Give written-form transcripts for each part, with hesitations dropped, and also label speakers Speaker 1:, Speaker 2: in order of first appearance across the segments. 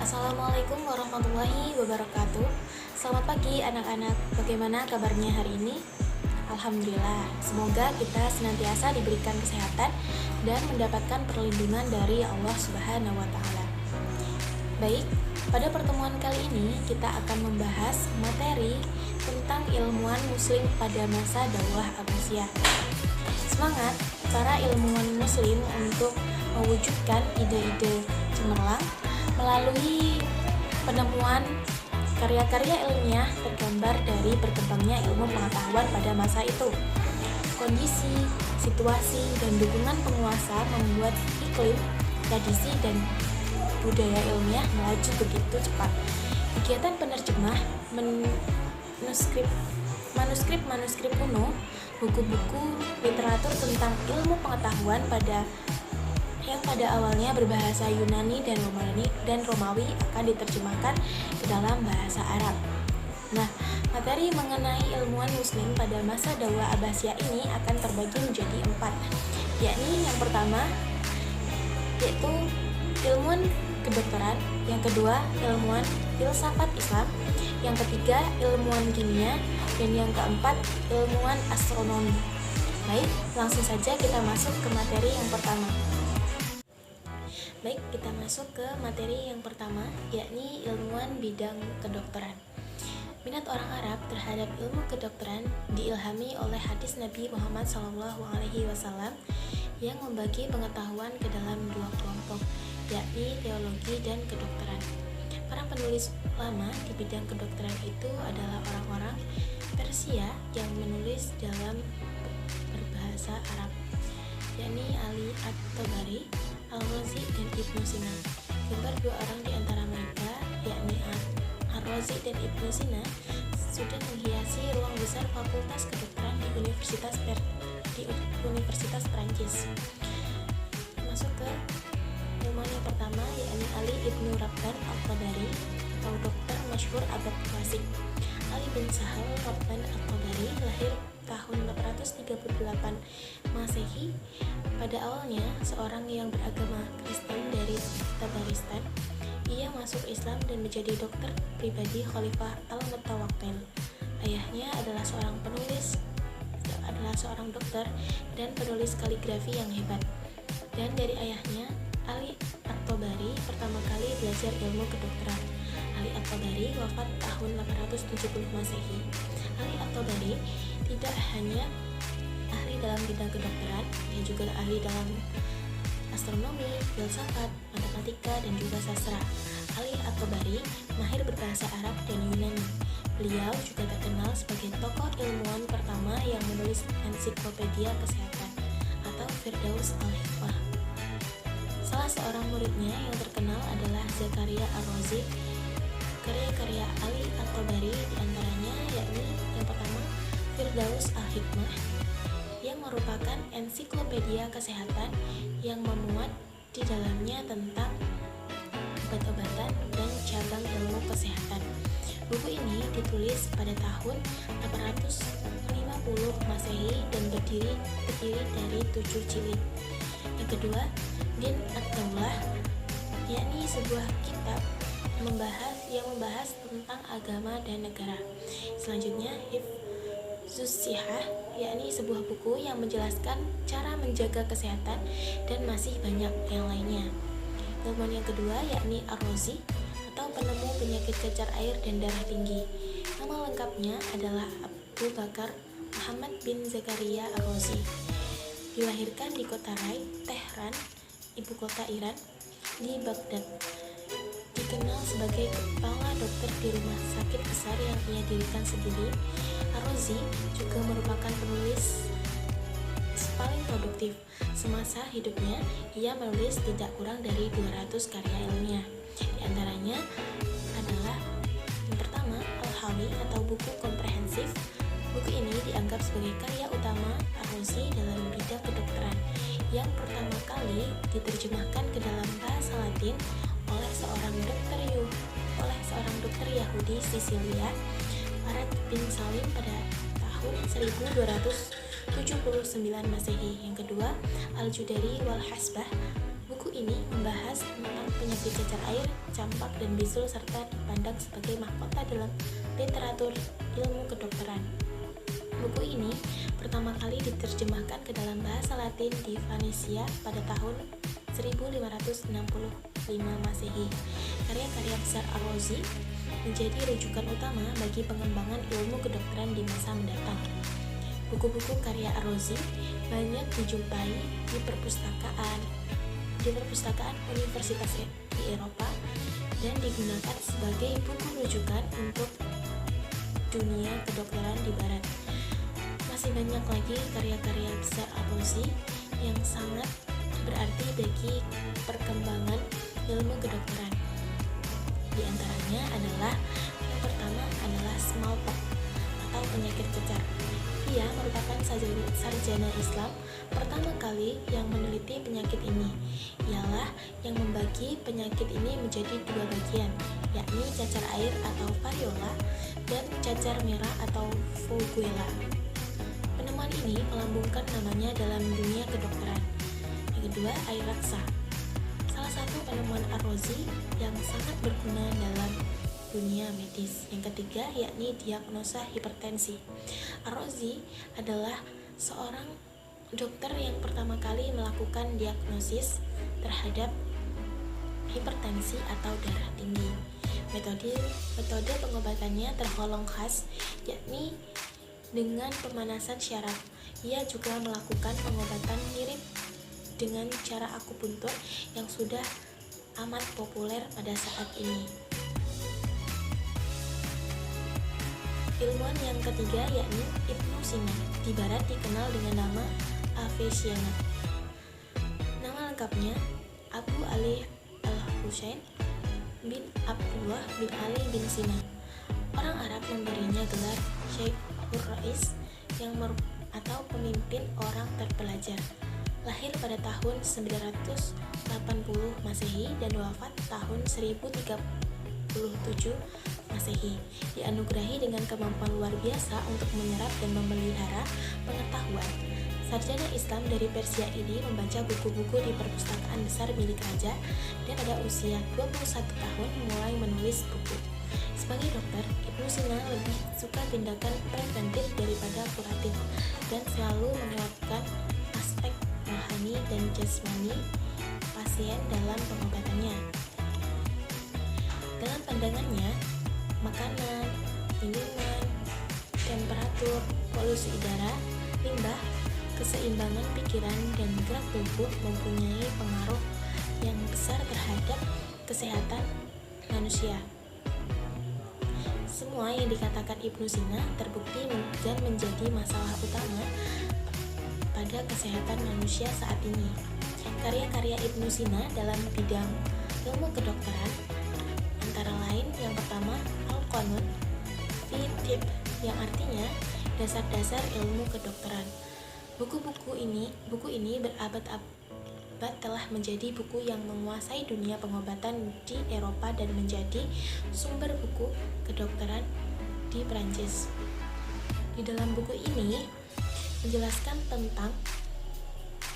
Speaker 1: Assalamualaikum warahmatullahi wabarakatuh. Selamat pagi anak-anak, bagaimana kabarnya hari ini? Alhamdulillah, semoga kita senantiasa diberikan kesehatan dan mendapatkan perlindungan dari Allah Subhanahu wa Ta'ala. Baik, pada pertemuan kali ini kita akan membahas materi tentang ilmuwan muslim pada masa dakwah Abbasiyah. Semangat para ilmuwan muslim untuk mewujudkan ide-ide cemerlang melalui penemuan karya-karya ilmiah tergambar dari berkembangnya ilmu pengetahuan pada masa itu. Kondisi, situasi, dan dukungan penguasa membuat iklim, tradisi, dan budaya ilmiah melaju begitu cepat. Kegiatan penerjemah manuskrip kuno, buku-buku literatur tentang ilmu pengetahuan yang pada awalnya berbahasa Yunani dan Romawi akan diterjemahkan ke dalam bahasa Arab. Nah, materi mengenai ilmuwan muslim pada masa dakwah Abbasiyah ini akan terbagi menjadi 4, yakni yang pertama yaitu ilmuwan kedokteran, yang kedua ilmuwan filsafat Islam, yang ketiga ilmuwan kimia, dan yang keempat ilmuwan astronomi. Baik, langsung saja kita masuk ke materi yang pertama. Baik, kita masuk ke materi yang pertama, yakni ilmuwan bidang kedokteran. Minat orang Arab terhadap ilmu kedokteran diilhami oleh hadis Nabi Muhammad SAW yang membagi pengetahuan ke dalam 2 kelompok, yakni teologi dan kedokteran. Para penulis lama di bidang kedokteran itu adalah orang-orang Persia yang menulis dalam berbahasa Arab, yakni Ali At-Tabari, Al-Razi, dan Ibnu Sina. Gambar 2 orang di antara mereka, yakni Al-Razi dan Ibnu Sina, sudah menghiasi ruang besar Fakultas Kedokteran di Universitas Perancis. Masuk ke ilmuwan yang pertama, yakni Ali Ibnu Rabban Al-Tabari, atau dokter masyhur abad klasik. Ali bin Sahal Rabban Al-Tabari lahir tahun 438 Masehi. Pada awalnya seorang yang beragama Kristen dari Tabaristan. Ia masuk Islam dan menjadi dokter pribadi Khalifah Al-Mutawakkil. Ayahnya adalah seorang dokter dan penulis kaligrafi yang hebat. Dan dari ayahnya, Ali At-Tabari pertama kali belajar ilmu kedokteran. Ali At-Tabari wafat tahun 870 Masehi. Ali At-Tabari tidak hanya ahli dalam bidang kedokteran, ia juga ahli dalam astronomi, filsafat, matematika, dan juga sastra. Ali At-Tabari mahir berbahasa Arab dan Yunani. Beliau juga terkenal sebagai tokoh ilmuwan pertama yang menulis ensiklopedia kesehatan atau Firdaus Al-Hikmah. Salah seorang muridnya yang terkenal adalah Zakaria Ar-Razi. Karya-karya Ali At-Tabari diantaranya yakni yang pertama Firdaus Al-Hikmah, yang merupakan ensiklopedia kesehatan yang memuat di dalamnya tentang obat-obatan dan cabang ilmu kesehatan. Buku ini ditulis pada tahun 850 Masehi dan terdiri dari 7 jilid. Yang kedua, Din Ad-Daulah, yakni sebuah kitab yang membahas tentang agama dan negara. Selanjutnya, Hifzus-Sihah, yakni sebuah buku yang menjelaskan cara menjaga kesehatan, dan masih banyak yang lainnya. Ilmuwan yang kedua yakni Ar-Razi, atau penemu penyakit cacar air dan darah tinggi. Nama lengkapnya adalah Abu Bakar Muhammad bin Zakaria Ar-Razi. Dilahirkan di kota Rai, Tehran, ibu kota Iran, di Baghdad. Dikenal sebagai kepala dokter di rumah sakit besar yang ia dirikan sendiri. Ar-Razi juga merupakan penulis paling produktif. Semasa hidupnya, ia menulis tidak kurang dari 200 karya ilmiah. Di antaranya adalah yang pertama, Al-Hawi atau buku komprehensif. Buku ini dianggap sebagai karya utama Ar-Razi dalam bidang kedokteran, yang pertama kali diterjemahkan ke dalam bahasa Latin oleh seorang dokter Yahudi Sisilia, Farad bin Salim, pada tahun 1279 Masehi. Yang kedua, Al-Judari wal Hasbah Buku ini membahas tentang penyakit cacar air, campak, dan bisul serta dipandang sebagai mahkota dalam literatur ilmu kedokteran. Buku ini pertama kali diterjemahkan ke dalam bahasa Latin di Venesia pada tahun 1565 Masehi. Karya-karya besar Arozzi menjadi rujukan utama bagi pengembangan ilmu kedokteran di masa mendatang. Buku-buku karya Arozzi banyak dijumpai di perpustakaan universitas di Eropa dan digunakan sebagai buku rujukan untuk dunia kedokteran di Barat. Masih banyak lagi karya-karya besar Arozzi yang sangat berarti bagi perkembangan ilmu kedokteran. Di antaranya adalah yang pertama adalah smallpox atau penyakit cacar. Ia merupakan sarjana Islam pertama kali yang meneliti penyakit ini. Ialah yang membagi penyakit ini menjadi dua bagian, yakni cacar air atau variola dan cacar merah atau Voguela. Penemuan ini melambungkan namanya dalam dunia kedokteran. Yang kedua, air raksa. Salah satu penemuan Arozzi yang sangat berguna dalam dunia medis. Yang ketiga, yakni diagnosa hipertensi. Arozzi adalah seorang dokter yang pertama kali melakukan diagnosis terhadap hipertensi atau darah tinggi. Metode pengobatannya tergolong khas, yakni dengan pemanasan syaraf. Ia juga melakukan pengobatan mirip dengan cara akupuntur yang sudah amat populer pada saat ini. Ilmuwan yang ketiga yakni Ibnu Sina, di Barat dikenal dengan nama Avicenna. Nama lengkapnya Abu Ali al-Husain bin Abdullah bin Ali bin Sina. Orang Arab memberinya gelar Syekhur Rais atau pemimpin orang terpelajar. Lahir pada tahun 980 Masehi dan wafat tahun 1037 Masehi. Dianugerahi dengan kemampuan luar biasa untuk menyerap dan memelihara pengetahuan. Sarjana Islam dari Persia ini membaca buku-buku di perpustakaan besar milik raja dan pada usia 21 tahun mulai menulis buku. Sebagai dokter, Ibnu Sina lebih suka tindakan preventif daripada kuratif dan selalu menguatkan aspek rohani dan jasmani pasien dalam pengobatannya. Dalam pandangannya, makanan, minuman, temperatur, polusi udara, limbah, keseimbangan pikiran, dan gerak tubuh mempunyai pengaruh yang besar terhadap kesehatan manusia. Semua yang dikatakan Ibnu Sina terbukti dan menjadi masalah utama pada kesehatan manusia saat ini. Karya-karya Ibnu Sina dalam bidang ilmu kedokteran antara lain yang pertama Al-Qanun fi Tibb, yang artinya dasar-dasar ilmu kedokteran. Buku ini berabad-abad telah menjadi buku yang menguasai dunia pengobatan di Eropa dan menjadi sumber buku kedokteran di Prancis. Di dalam buku ini menjelaskan tentang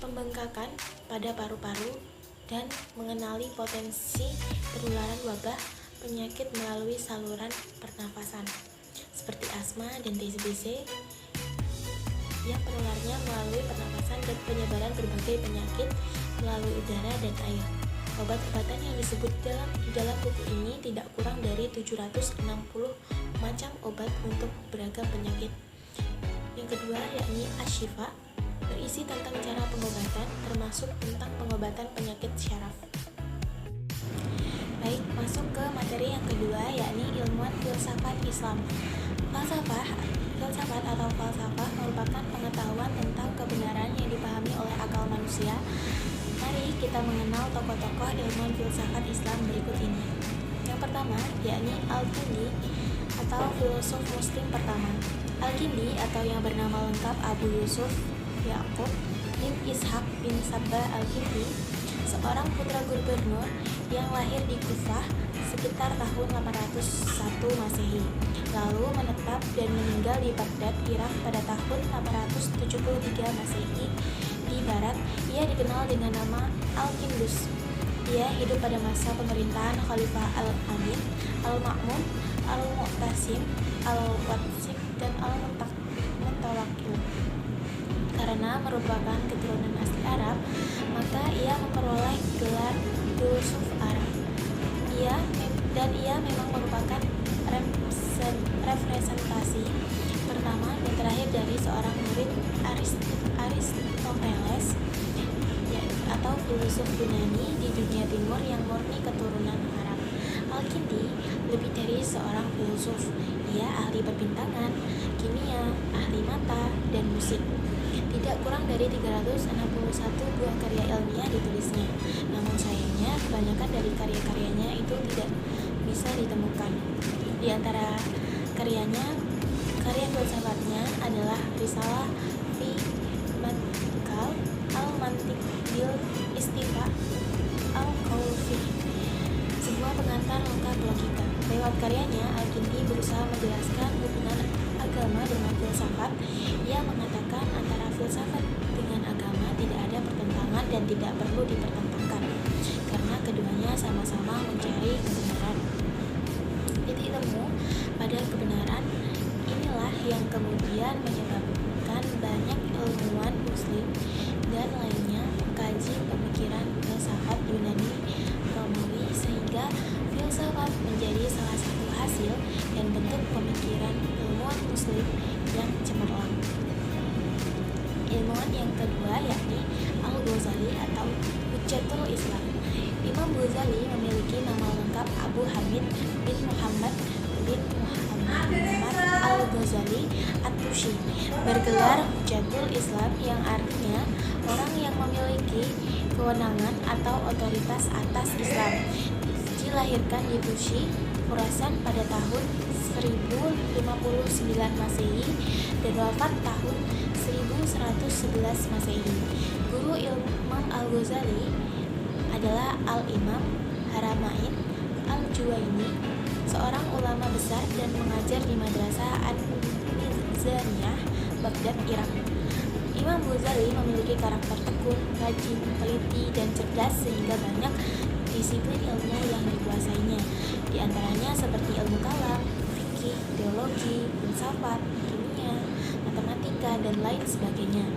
Speaker 1: pembengkakan pada paru-paru dan mengenali potensi penularan wabah penyakit melalui saluran pernafasan seperti asma dan TBC yang penularnya melalui pernafasan dan penyebaran berbagai penyakit melalui udara dan air. Obat-obatan yang disebut di dalam buku ini tidak kurang dari 760 macam obat untuk beragam penyakit. Yang kedua yakni Asy-Syifa, berisi tentang cara pengobatan termasuk tentang pengobatan penyakit syaraf. Baik, masuk ke materi yang kedua yakni ilmuwan filsafat Islam. Filsafat atau falsafah merupakan pengetahuan tentang kebenaran yang dipahami oleh akal manusia. Mari kita mengenal tokoh-tokoh ilmuwan filsafat Islam berikut ini. Yang pertama yakni Al-Kindi atau filosof muslim pertama. Al-Kindi atau yang bernama lengkap Abu Yusuf Ya'qub bin Ishaq bin Sabbah Al-Kindi, seorang putra gubernur yang lahir di Kufah sekitar tahun 801 Masehi, lalu menetap dan meninggal di Baghdad, Irak pada tahun 873 Masehi. Di barat, ia dikenal dengan nama Al-Kindus. Ia hidup pada masa pemerintahan Khalifah Al-Amin, Al-Ma'mun, Al-Mu'tasim, Al-Watsik, dan Al-Mutawakil. Karena merupakan keturunan asli Arab, maka ia memperoleh gelar filsuf Arab. Ia memang merupakan representasi pertama dan terakhir dari seorang murid Aristoteles atau filsuf Yunani di dunia timur yang murni keturunan Arab. Al-Kindi lebih dari seorang filsuf. Ia ahli perbintangan, kimia, ahli mata, dan musik. Tidak kurang dari 361 buah karya ilmiah ditulisnya. Namun sayangnya kebanyakan dari karya-karyanya itu tidak bisa ditemukan. Di antara karya filsafatnya adalah Risalah fi Madkhal al-Mantiq bil Istifa al-Qaul fi, sebuah pengantar lengkap logika. Lewat karyanya, Al-Kindi berusaha menjelaskan hubungan agama dengan filsafat. Ia mengatakan antara filsafat dengan agama tidak ada pertentangan dan tidak perlu dipertentangkan, karena keduanya sama-sama mencari kebenaran. Titik temu pada kebenaran inilah yang kemudian menyebabkan banyak ilmuwan Muslim dan lainnya mengkaji pemikiran filsafat Yunani Romawi, sehingga filsafat menjadi salah satu hasil dan bentuk pemikiran ilmuwan Muslim yang cemerlang. Ilmuwan yang kedua yakni Al-Ghazali atau Hujjatul Islam. Imam Ghazali memiliki nama lengkap Abu Hamid bin Muhammad Al-Ghazali At-Tusi, bergelar Hujjatul Islam yang artinya orang yang memiliki kewenangan atau otoritas atas Islam. Dilahirkan di Tusi, Khurasan pada tahun 1059 Masehi dan wafat tahun 1111 Masehi. Guru Imam Al-Ghazali adalah Al-Imam Haramain Al-Juwaini, seorang ulama besar dan mengajar di Madrasah An-Nizamiyah, Baghdad, Irak. Imam Ghazali memiliki karakter tekun, rajin, teliti, dan cerdas sehingga banyak disiplin ilmu yang dikuasainya. Di antaranya seperti ilmu kalam, fikih, teologi, filsafat, kimia, matematika, dan lain sebagainya.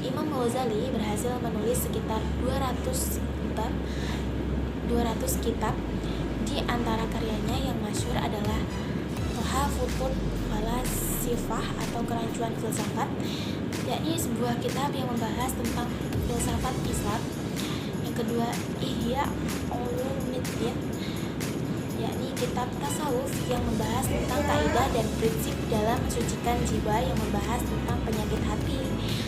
Speaker 1: Imam Ghazali berhasil menulis sekitar 200 kitab. Di antara karyanya yang masyhur adalah Tuhfatul Falasifah atau Kerancuan Filsafat, yakni sebuah kitab yang membahas tentang filsafat Islam. Yang kedua, Ihya Ulumuddin, yakni kitab tasawuf yang membahas tentang kaidah dan prinsip dalam mensucikan jiwa, yang membahas tentang penyakit hati,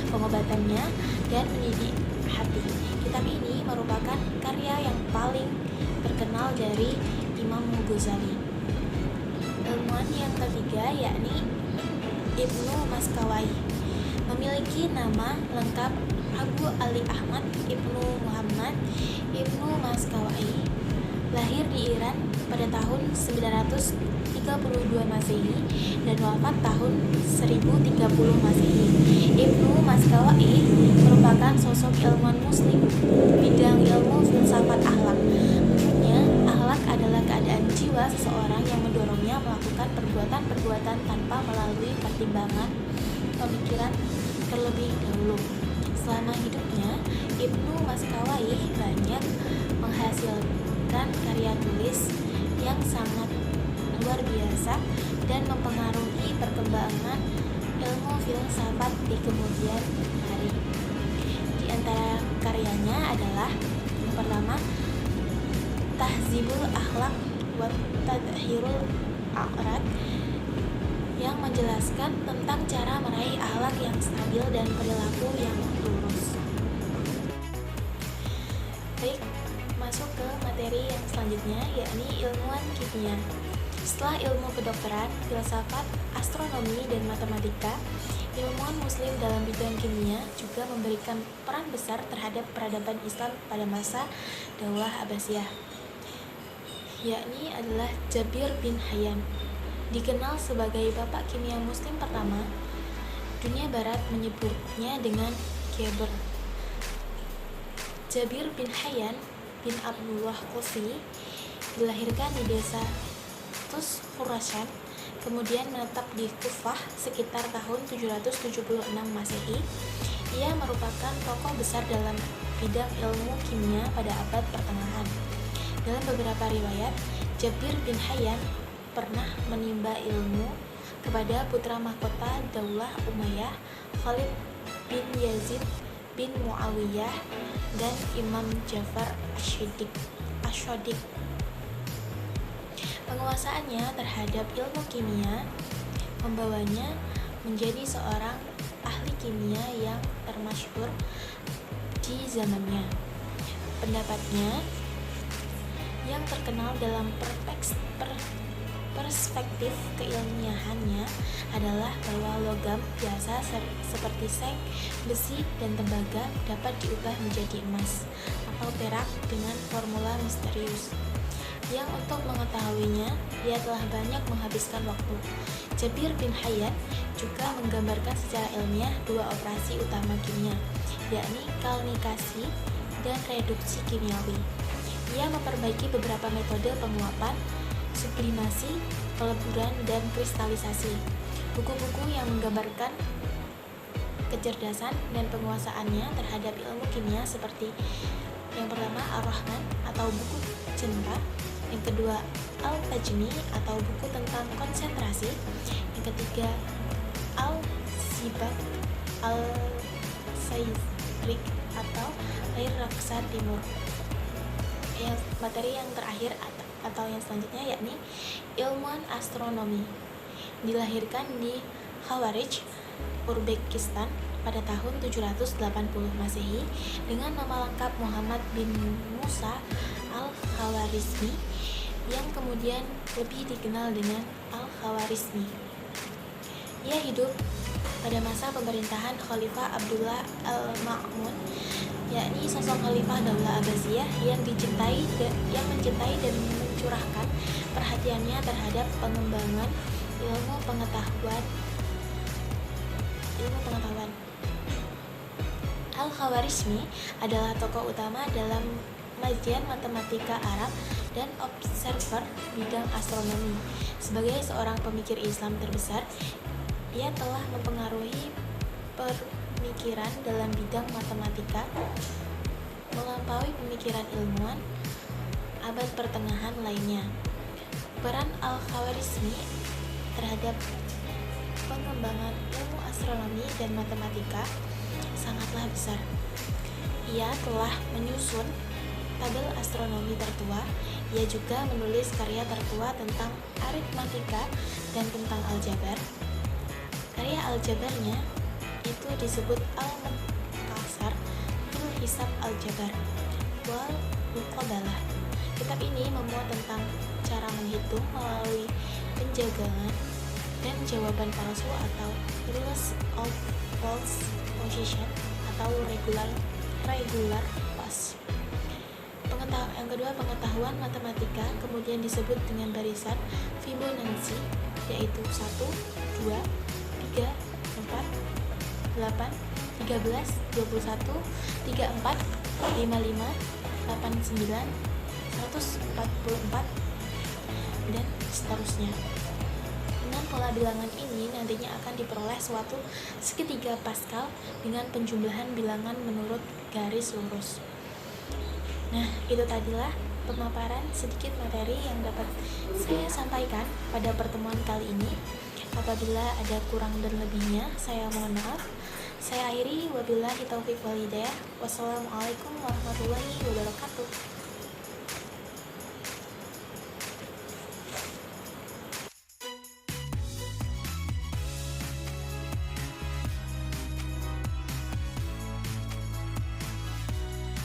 Speaker 1: pengobatannya, dan mendidik hati. Kitab ini merupakan karya yang paling terkenal dari Imam Ghazali. Ilmuwan yang ketiga yakni Ibnu Maskawai, memiliki nama lengkap Abu Ali Ahmad Ibnu Muhammad Ibnu Maskawai, lahir di Iran pada tahun 932 Masehi dan wafat tahun 1030 Masehi. Ibnu Maskawai merupakan sosok ilmuwan Muslim bidang ilmu filsafat akhlak. Menurutnya, akhlak adalah keadaan jiwa seseorang yang mendorongnya melakukan perbuatan-perbuatan tanpa melalui pertimbangan pemikiran terlebih dahulu. Selama hidupnya, Ibnu Maskawai banyak menghasilkan karya tulis yang sangat luar biasa dan mempengaruhi perkembangan ilmu filsafat di kemudian hari. Di antara karyanya adalah yang pertama, Tahzibul Akhlaq wa Tadhhirul Aqrad, yang menjelaskan tentang cara meraih akhlak yang stabil dan perilaku yang lurus. Baik, masuk ke materi yang selanjutnya, yakni ilmuwan kimia. Setelah ilmu kedokteran, filsafat, astronomi, dan matematika, ilmuwan Muslim dalam bidang kimia juga memberikan peran besar terhadap peradaban Islam pada masa Daulah Abbasiyah, yakni adalah Jabir bin Hayyan. Dikenal sebagai bapak kimia Muslim pertama, dunia barat menyebutnya dengan Geber. Jabir bin Hayyan bin Abdullah Qasi dilahirkan di desa Tus Khurasan, kemudian menetap di Kufah sekitar tahun 776 Masehi. Ia merupakan tokoh besar dalam bidang ilmu kimia pada abad pertengahan. Dalam beberapa riwayat, Jabir bin Hayyan pernah menimba ilmu kepada putra mahkota Daulah Umayyah, Khalid bin Yazid bin Muawiyah, dan Imam Ja'far Asy-Syadiq. Penguasaannya terhadap ilmu kimia membawanya menjadi seorang ahli kimia yang termasyhur di zamannya. Pendapatnya yang terkenal dalam perspektif keilmiahannya adalah bahwa logam biasa seperti seng, besi, dan tembaga dapat diubah menjadi emas atau perak dengan formula misterius yang untuk mengetahuinya dia telah banyak menghabiskan waktu. Jabir bin Hayyan juga menggambarkan secara ilmiah dua operasi utama kimia, yakni kalnikasi dan reduksi kimiawi. Ia memperbaiki beberapa metode penguapan, sublimasi, peleburan, dan kristalisasi. Buku-buku yang menggambarkan kecerdasan dan penguasaannya terhadap ilmu kimia seperti yang pertama Ar-Rahman atau buku cinta, yang kedua Al-Tajmi atau buku tentang konsentrasi, yang ketiga Al-Sibak Al-Sayyrik atau Air Raksa Timur. Yang materi yang terakhir atau yang selanjutnya yakni ilmuwan astronomi. Dilahirkan di Khawarij, Uzbekistan pada tahun 780 Masehi dengan nama lengkap Muhammad bin Musa Al-Khawarizmi, yang kemudian lebih dikenal dengan Al-Khawarizmi. Ia hidup pada masa pemerintahan Khalifah Abdullah Al-Ma'mun, yakni sosok khalifah Daulah Abbasiyah yang mencintai dan mencurahkan perhatiannya terhadap pengembangan ilmu pengetahuan. Al-Khawarizmi adalah tokoh utama dalam kajian matematika Arab dan observer bidang astronomi. Sebagai seorang pemikir Islam terbesar, ia telah mempengaruhi pemikiran dalam bidang matematika melampaui pemikiran ilmuwan abad pertengahan lainnya. Peran Al-Khawarizmi terhadap pengembangan ilmu astronomi dan matematika sangatlah besar. Ia telah menyusun tabel astronomi tertua. Ia juga menulis karya tertua tentang aritmatika dan tentang aljabar. Karya aljabarnya itu disebut Al-Mukhtasar fil Hisab Aljabar wal Muqabalah. Kitab ini memuat tentang cara menghitung melalui penjagangan dan jawaban palsu atau rules of false position atau regular loss. Yang kedua, pengetahuan matematika kemudian disebut dengan barisan Fibonacci, yaitu 1, 2, 3, 4, 8, 13, 21, 34, 55, 89, 144, dan seterusnya. Dengan pola bilangan ini nantinya akan diperoleh suatu segitiga Pascal dengan penjumlahan bilangan menurut garis lurus. Nah, itu tadilah pemaparan sedikit materi yang dapat saya sampaikan pada pertemuan kali ini. Apabila ada kurang dan lebihnya, saya mohon maaf. Saya akhiri, wabillahi taufiq wal hidayah. Wassalamualaikum warahmatullahi wabarakatuh.